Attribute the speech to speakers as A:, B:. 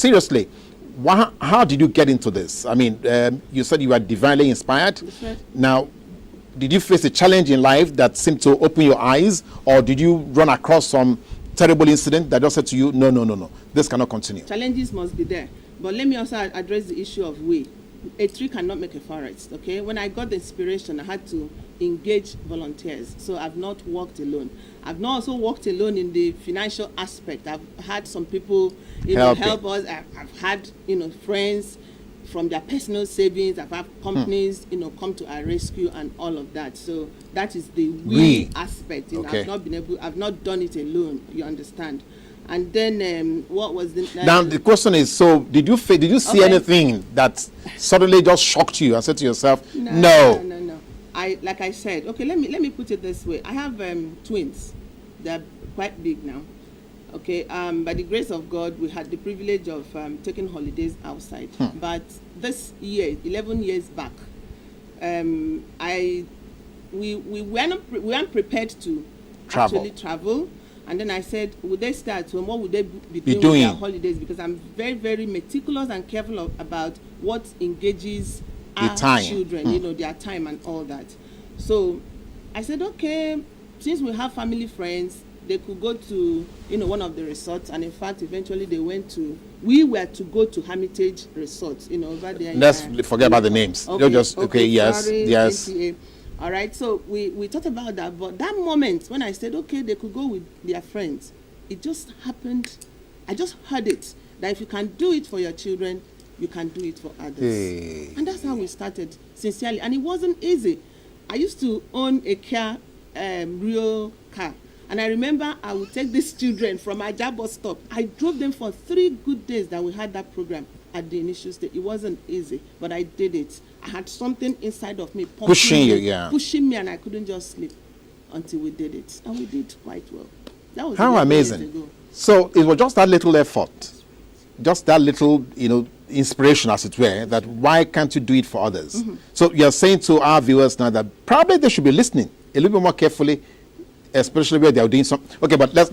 A: seriously, how did you get into this? I mean, you said you were divinely inspired.
B: Right.
A: Now, did you face a challenge in life that seemed to open your eyes, or did you run across some terrible incident that just said to you, no, this cannot continue?
B: Challenges must be there. But let me also address the issue of way. A tree cannot make a forest, okay? When I got the inspiration, I had to engage volunteers. So I've not worked alone. I've not also worked alone in the financial aspect. I've had some people, help us. I've had, friends from their personal savings. I've had companies, come to our rescue and all of that. So that is the we aspect.
A: Okay.
B: I've not done it alone. You understand? And then what was the
A: now the question is, so did you see anything that suddenly just shocked you and said to yourself, no.
B: Like I said, okay, let me put it this way. I have twins. They're quite big now. Okay, by the grace of God, we had the privilege of taking holidays outside. But this year, 11 years back, we weren't prepared to actually travel. And then I said, would they start? So what would they be doing with their holidays? Because I'm very, very meticulous and careful about what engages our children, their time and all that. So I said, okay, since we have family friends, they could go to, one of the resorts. And in fact, eventually we were to go to Hermitage Resorts, over there.
A: Let's forget about the names.
B: Okay,
A: yes.
B: NTA. All right, so we thought about that, but that moment when I said, okay, they could go with their friends, it just happened. I just heard it, that if you can do it for your children, you can do it for others. And that's how we started, sincerely. And it wasn't easy. I used to own a Kia Rio car. And I remember I would take these children from Ajah bus stop. I drove them for 3 good days that we had that program at the initial stage. It wasn't easy, but I did it. I had something inside of me pushing me, and I couldn't just sleep until we did it. And we did quite well. That was
A: how amazing. So it was just that little effort, just that little, inspiration, as it were, that why can't you do it for others? So you're saying to our viewers now that probably they should be listening a little bit more carefully, especially where they're doing something. Okay, but let's